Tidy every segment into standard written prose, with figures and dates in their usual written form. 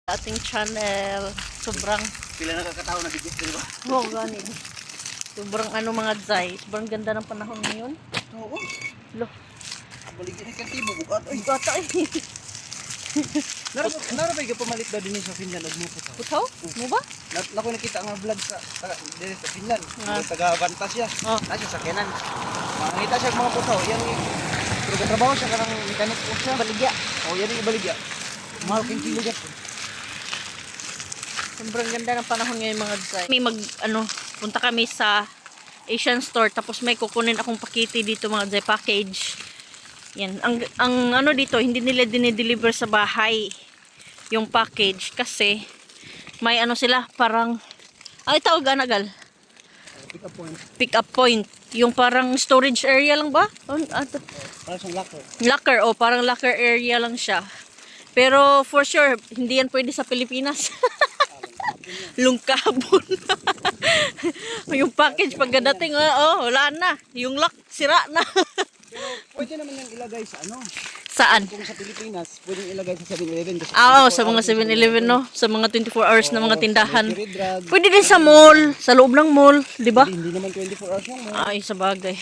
Ating channel. Sobrang Pila nakakatao na bigit, di ba? oh, gani. Sobrang ano mga Zay. Sobrang ganda ng panahon ngayon. Oo. Lo, Baligyan ka tibo bukat. Ay, bata eh. nara ba pamalit daw din sa Finland og mo putaw? Putaw? Mo ba? Nako nakita nga vlog sa dili sa Finland. Ah. Taga Bantas siya. Oh. Nasa sakyanan. Makita siya mga putaw. Yan pero trabaho siya kanang mekanik po siya. Baligya. Oh, yan yung baligya. Mahal king kilo gat. Sobrang ganda ng panahon ngayon mga Zay. May punta kami sa Asian store tapos may kukunin akong pakete dito mga Zay, package. Yan, ang ano dito, hindi nila dinideliver sa bahay yung package kasi may ano sila, parang tawag anagal. Pick up point. Pick up point. Yung parang storage area lang ba? Para sa locker. Locker, parang locker area lang siya. Pero for sure, hindi yan pwede sa Pilipinas. Lungkabon. Yung package pagdating, wala na. Yung lock, sira na. Pero pwede naman yung ilagay sa ano? Saan? Kung sa Pilipinas, pwedeng ilagay sa 7-Eleven. Sa mga 7-Eleven, no? Sa mga 24 hours na mga tindahan. Drug. Pwede din sa mall, sa loob ng mall, di ba? Hindi naman 24 hours yung mall. Ay, sa bagay.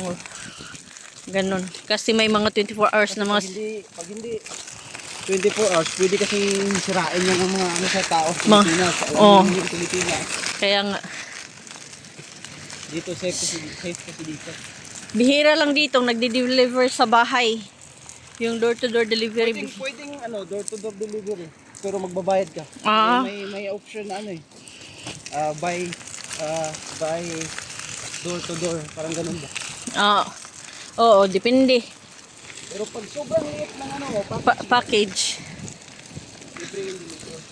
Oh. Ganon. Kasi may mga 24 hours na mga... Pag hindi 24 hours, pwede kasi sirain yung mga ano sa tao sa Ma- Pilipinas. oh. Yung Pilipinas. Kaya nga, Dito safe kasi dito. bihira lang dito, nagde-deliver sa bahay. Yung door-to-door delivery. Pwedeng ano, door-to-door delivery. Pero magbabayad ka. Ah. May option na ano eh. Buy door-to-door. Parang ganun ba? Oo, depende. Pero pag sobrang liit ng ano, Package. libre yung delivery.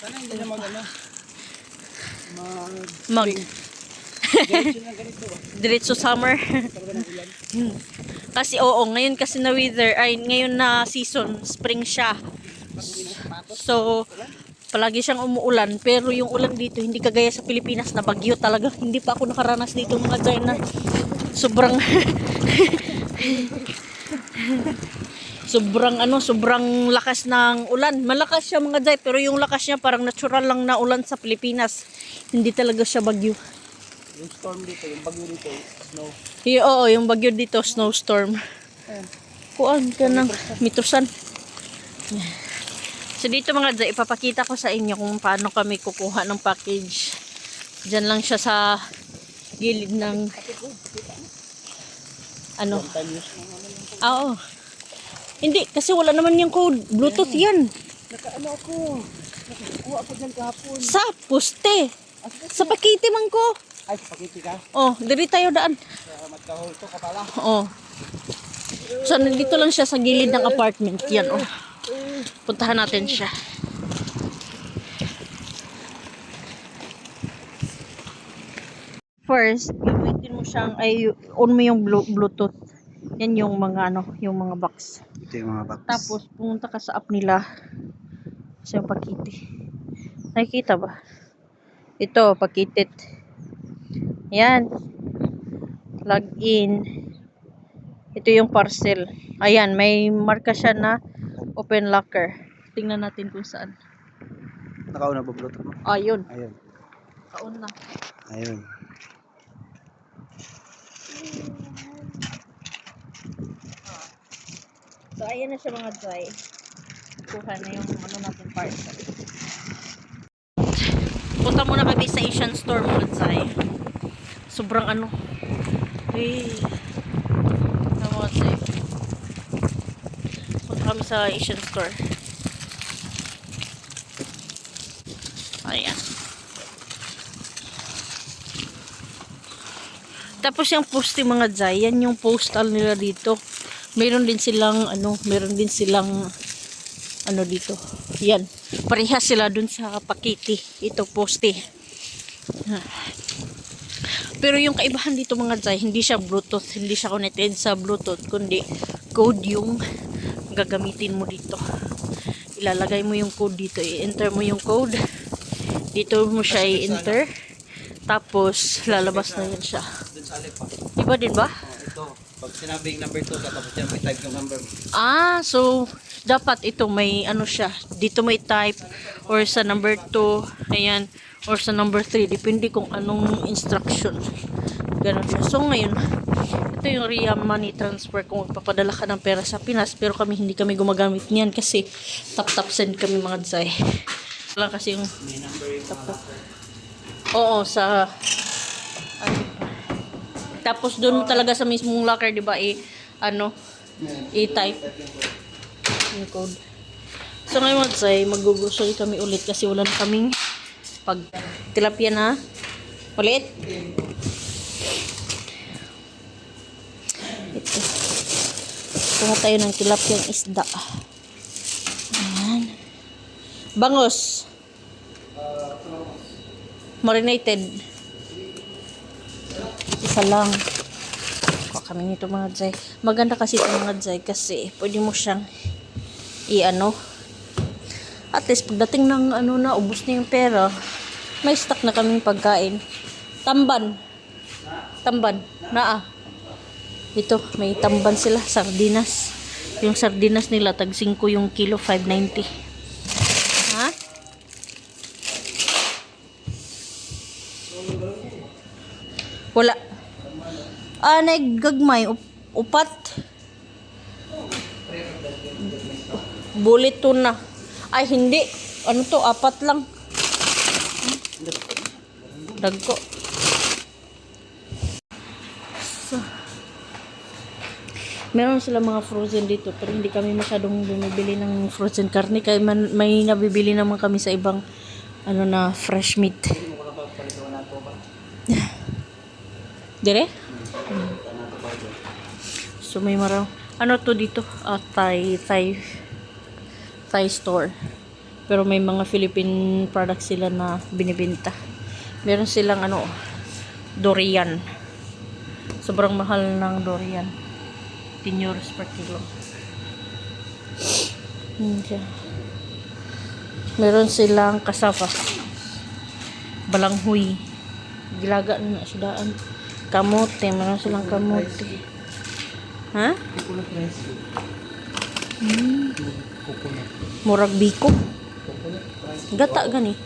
Sana hindi na mag-ano. Mag. Diretso lang ganito ba? Diretso summer. Talaga ng ulan. Kasi ngayon kasi na ngayon na season, spring siya. So, palagi siyang umuulan. Pero yung ulan dito, hindi kagaya sa Pilipinas na bagyo talaga. Hindi pa ako nakaranas dito mga Zay na sobrang sobrang lakas ng ulan. Malakas siya mga Zay, pero yung lakas niya parang natural lang na ulan sa Pilipinas. Hindi talaga siya bagyo. Yung storm dito, yung bagyo dito, snow. Yung bagyo dito, snowstorm. Ayan. Kuan ka ng Mitrosan. So dito mga Zay, ipapakita ko sa inyo kung paano kami kukuha ng package. Diyan lang siya sa gilid ng ano. Oo. Hindi, kasi wala naman yung code. Bluetooth yan. Nakaano ako. Nakakuha ako dyan kahapon. Sa poste. Sa pakiti man ko. Ay, pakiti ka. Diri tayo daan. Salamat ka, ito ka pala. So nandito lang siya sa gilid ng apartment. Yan Puntahan natin siya. First, gamitin mo siyang on mo yung Bluetooth. Yan yung mga yung mga box. Ito yung mga box. Tapos pumunta ka sa app nila. Sa pakiti. Nakikita ba? Ito, pakitit. Yan. Plug in. Ito yung parcel. Ayan, may marka siya na open locker. Tingnan natin kung saan. Nakauna ba Bluetooth mo? Ayun. Ayun. Kaun na. Ayun. So, ayan na siya mga Zay. Kuha na yung natin parcel. Punta muna kami sa Asian store mga Zay. Sobrang mga Zay. Punta kami sa Asian store. Ayan. Tapos yung poste mga Zay, yan yung postal nila dito. Meron din silang dito. Yan. Parehas sila dun sa pakiti. Ito poste. Pero yung kaibahan dito mga Zay, hindi siya Bluetooth, hindi siya connected sa Bluetooth, kundi code yung gagamitin mo dito. Ilalagay mo yung code dito, i-enter mo yung code. Dito mo siya i-enter. Tapos lalabas na yan siya. Dun sa alip pa. Iba din ba? Ito. Pag sinabing number 2 ka, tapos yan may type yung number. So dapat ito may ano siya, dito may type or sa number 2, ayan, or sa number 3, depende kung anong instruction. Ganun siya. So ngayon, ito yung Ria Money Transfer kung magpapadala ka ng pera sa Pinas, pero kami hindi kami gumagamit niyan kasi tap send kami mga Zay. Wala kasi yung tap. Oo, sa ano pa. Tapos doon mo talaga sa mismong locker, 'di ba? I-type yung code. So ngayon mga Zay, mag-grocery kami ulit kasi wala na kaming pag tilapia na ulit. Ito. Kuha tayo ng tilapiyang isda. Ayan. Bangos. Marinated. Isa lang. Kuha kami nito mga Zay. Maganda kasi ito mga Zay kasi pwede mo siyang i-ano. At least pagdating ng ubos na yung pera, may stock na kaming pagkain. Tamban. Ito, may tamban sila, sardinas. Yung sardinas nila, tag 5 yung kilo, 5.90. Ha? Wala. Naggagmay, upat. Bulit tuna. Ay, hindi. Ano to, 4 lang. Dagko. Meron sila mga frozen dito pero hindi kami masyadong bumibili ng frozen karne kaya may nabibili naman kami sa ibang na fresh meat. Dire? So may ano to dito? Thai store. Pero may mga Philippine products sila na binibenta. Meron silang durian. Sobrang mahal ng durian. 10 euros per kilo. Meron silang kasava. Balanghoy. Gilaga na sudaan. Kamote. Meron silang kamote. Ha? Murag biko. Gata gani.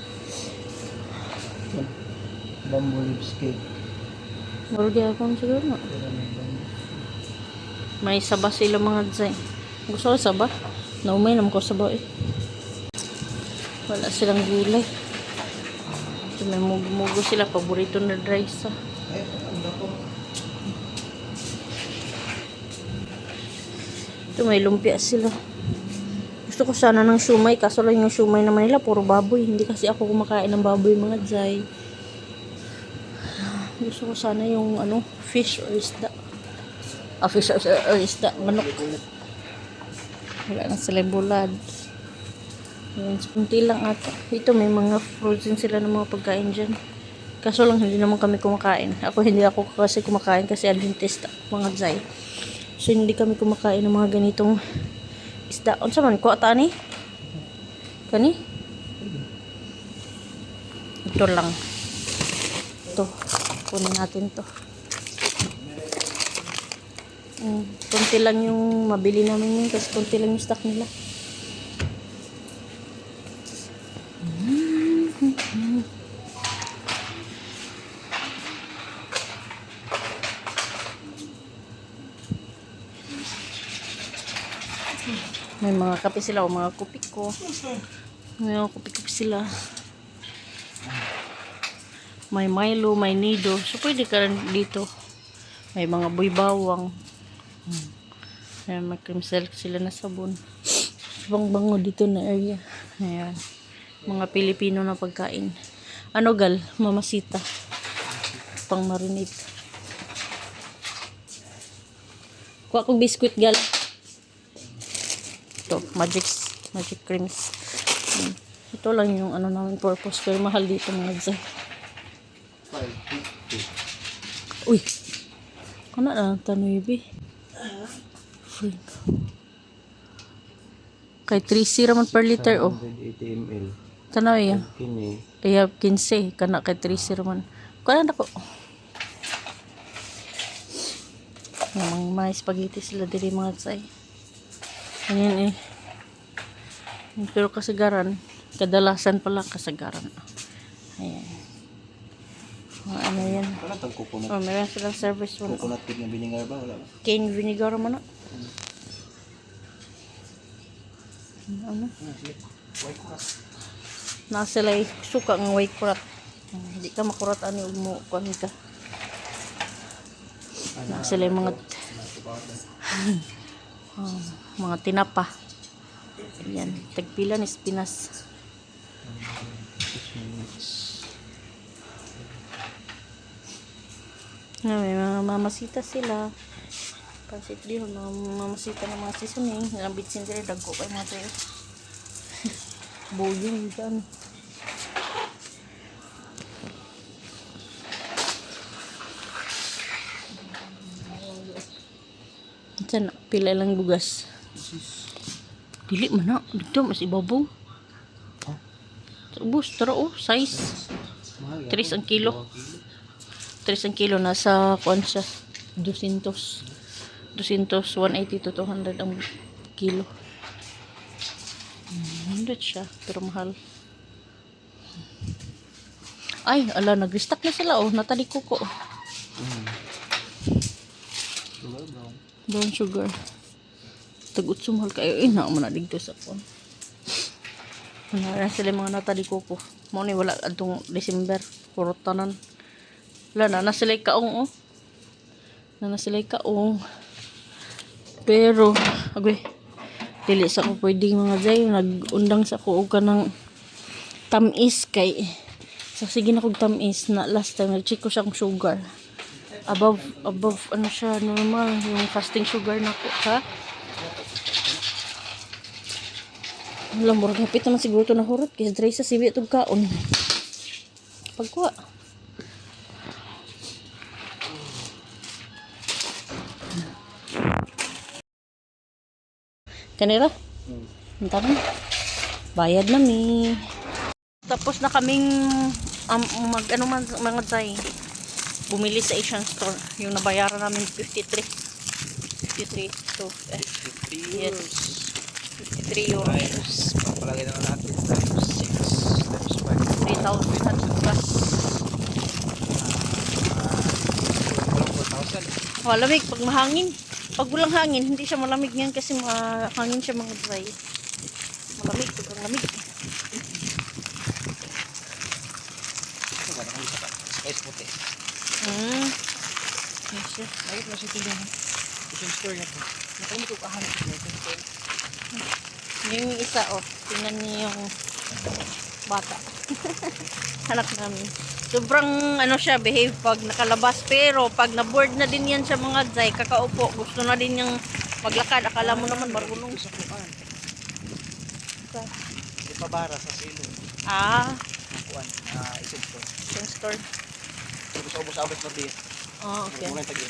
Bamboo leaves cake. Murag yapon siguro na. May saba sila mga Zay. Gusto ko saba? Naumay naman ko saba eh. Wala silang gulay. So, may mugo sila. Paborito na rice. Ito may lumpia sila. Gusto ko sana ng shumay. Kaso lang yung shumay naman nila puro baboy. Hindi kasi ako kumakain ng baboy mga Zay. Gusto ko sana yung fish or isda. Fish or isda, manok. Wala na sila bulad. Ayan, kunti lang ata. Ito may mga frozen sila ng mga pagkain dyan. Kaso lang hindi naman kami kumakain. Hindi ako kasi kumakain kasi Adventist mga Zay. So hindi kami kumakain ng mga ganitong isda. Unsa man ko atani? Kani? Ito lang. Ito. Kunin natin to. Kunti lang yung mabili namin yun kasi kunti lang yung stock nila. May mga kape sila o mga kupiko. May mga kupiko sila. May Milo, may Nido. So pwede ka rin dito. May mga boy bawang. Ayan, may cream silk sila na sabon. Bang bango dito na area. Ayan. Mga Pilipino na pagkain. Gal? Mamasita. Pang marinate. Kuha kong biskuit gal. Ito, magic creams. Ito lang yung namin purpose. Pero mahal dito mga Zay. Uy! Kana na tanoy bi. Free. Kay 3C raman per liter 180 ml. Tanaw ya. Kini. Kaya 15 kana kay 3C raman. Kana nako. Mga spaghetti sila diri mga Zay. Ayan Pero kasagaran, kadalasan pala kasagaran. Ayan. Ano yan? Wala tang coconut. Oh, meron silang service one. Coconut with na vinegar ba? Wala ba? Cane vinegar mo na. Ano? Sige. White kurat. Nasa sila suka ng white kurat. Hindi ka makurat ani ug mo kuan ka. Nasa sila mga mga tinapa. Ayan, tagpila ni Pinas. May mga mamasita sila. Pansit din, mga mamasita ng mga seasoning. Ang bitsin dili dagko kay mga tayo. Boyong dyan. Diyan, pila lang bugas. Dili man na. Dito, mas ibabaw. Ubus, tara oh, size. Mahal. 3 ang kilo. 3 ang kilo. Nasa, kuan siya, 200. 180 to 200 ang kilo. 100 siya, pero mahal. Ay, ala, nag-restock na sila oh. Natali ko ko. Sugar brown. Brown sugar. Tagot sumahal kayo. Eh, na mo na dito sa kuan. Wala sila mga natali ko ko. Mo ni wala atong December. Puro tanan. Wala na sila kaong oh. Na sila kaong. Pero, agwe. Dili sa ko pwede mga jay. Nag-undang sa ko og kanang tamis kay. So, sige na kong tamis na last time. Nag-check ko siya kung sugar. Above, ano siya, normal. Yung fasting sugar na ko, ha? Alam mo, kapit naman siguro ito na hurot. Kasi dry sa sibi itong kaon. Pagkuha. Kanira? Ang tanong. Bayad na mi. Tapos na kaming ano man mga tay. Bumili sa Asian store. Yung nabayaran namin 53 to yes. 53 euros. Papalagay na natin times 6 times 5. 3,000 plus. Walang 4,000. Malamig pag mahangin. Pag walang hangin, hindi siya malamig ngayon kasi mahangin siya mga dry. Malamig, sobrang lamig. Spice puti. Yes, yes. Ayot na siya tingnan. Kitchen store na po. Nakamit ko kahanap sa kitchen store. Yung isa, oh. Tingnan niyo yung bata. Hanap namin. Sobrang, ano siya, behave pag nakalabas. Pero, pag na-board na din yan sa mga jay, kakaupo, gusto na din yung maglakad. Akala mo naman, marunong. Sa kuan. Ipabara sa silo. Ah, Ang kuan. Kitchen store. yung store. Ubus-abot na din. Oh, okay. Muna tagi.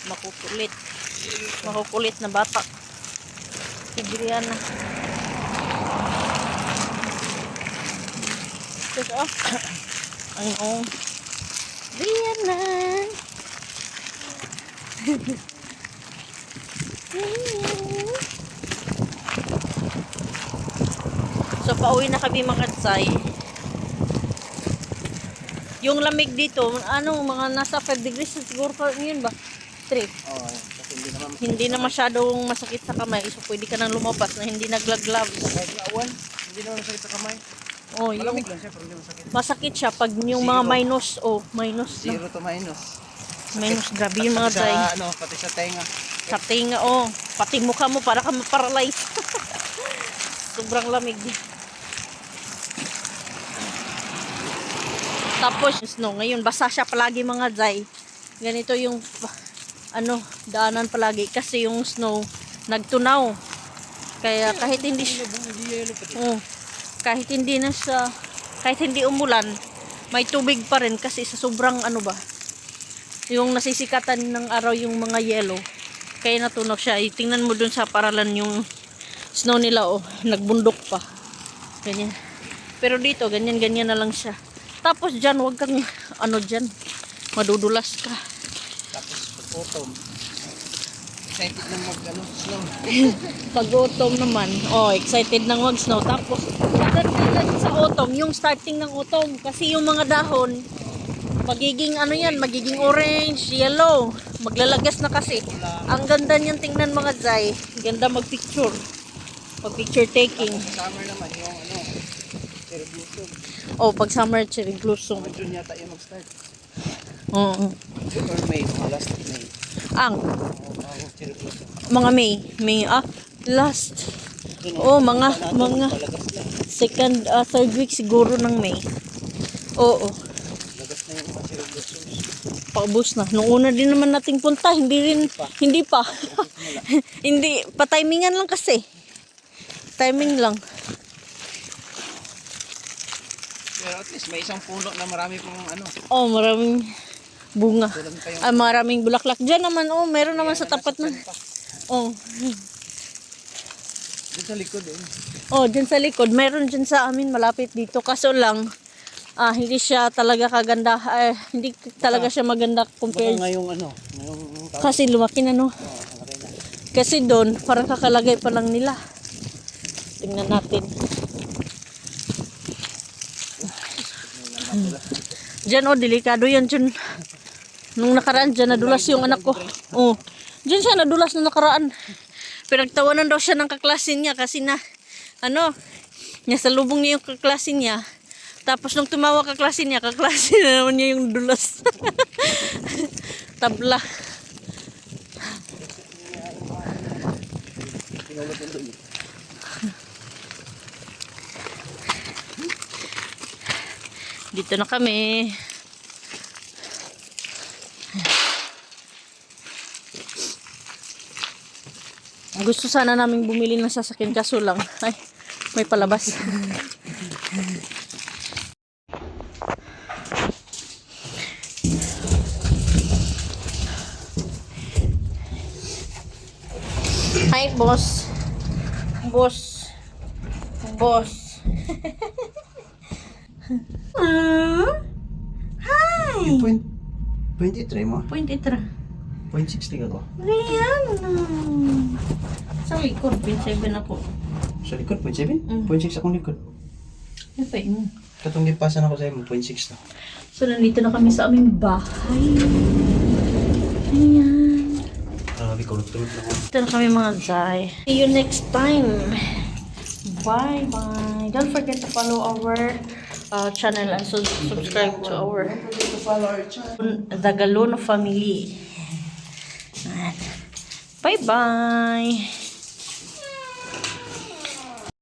Makukulit. Makukulit na bata. Tigriyan na. Tapos, oh. Ano? Riyan na. So, pauwi na kami mga tsay. Yung lamig dito, ano, mga nasa 5 degrees siguro pa yun ba? 3. Oo, kasi Hindi na masyadong masakit sa kamay. So, pwede ka nang lumabas na hindi naglag-gloves. kahit nga awan, hindi naman masakit sa kamay. Oh, yung Malamig lang siya, pero hindi masakit. masakit siya pag yung mga Zero. minus. Oh, minus na. Zero to minus. Minus, grabe yung mga Pati day. sa, ano, pati sa tenga. Sa tinga, oh. Pati mukha mo para ka ma-paralyze. Sobrang lamig. Tapos, snow. Ngayon, basa siya palagi mga day. Ganito yung, ano, daanan palagi. Kasi yung snow, nagtunaw. Kaya kahit hindi siya, oh, kahit hindi na siya, kahit hindi umulan, may tubig pa rin kasi sa sobrang ano ba, yung nasisikatan ng araw yung mga yellow. Kaya natunaw siya. Tingnan mo dun sa paralan yung snow nila, oh, nagbundok pa. Ganyan. Pero dito, ganyan-ganyan na lang siya. Tapos dyan, huwag kang, ano dyan, madudulas ka. Tapos autumn. excited na mag snow. Pag autumn naman, excited nang mag-snow. Tapos, pagdating sa autumn, yung starting ng autumn, kasi yung mga dahon, magiging magiging orange, yellow. Maglalagas na kasi. Ang ganda niyan tingnan mga Zay. Ganda mag-picture. Pag-picture taking. Sa summer naman, yung cherry blossom. Pag summer, cherry blossom. Mga June yata yung mag-start. Oo. June or May, mga last of May. Ang Cherry blossom. mga May, last. Mga second, third week siguro ng May. Oo. Lagas na yung mga cherry blossoms. Paubos na. Nung una din naman nating punta, hindi pa. Hindi, pa-timingan lang kasi. Timing lang. Pero at least may isang puno na marami pong Maraming bunga. kulang pa yung Maraming bulaklak. Diyan naman, meron naman sa tapat na. dun sa likod Diyan sa likod. Meron dyan sa amin, malapit dito. Kaso lang, hindi siya talaga kaganda. Hindi talaga siya maganda Baka compared. ngayong Kasi lumaki na, no? malaki na. Kasi doon, parang kakalagay pa lang nila. Tingnan natin. Diyan, delikado yan dyan. Nung nakaraan dyan, nadulas yung anak ko. Diyan siya, nadulas na nakaraan. Pinagtawanan daw siya ng kaklase niya kasi nasalubong niya yung kaklase niya. Tapos nung tumawa kaklase niya na naman niya yung dulas. Tabla. Dito na kami. Gusto sana namin bumili ng sasakyan kaso lang. May palabas. Hi, boss. Boss. Hi. Yung 23 mo? Point itra. 0.60 ako. Ayan. Sa likod, 7 ako. Sa likod, 0.7? 0.6 akong likod. Yan pa yun. Katong gipasan ako sa iyo, 0.6 na. So, nandito na kami sa aming bahay. Ayan. Grabe ko, tulog na ako. Dito na kami mga Zay. See you next time. Bye-bye. Don't forget to follow our channel and subscribe to our The Galon family. Bye-bye.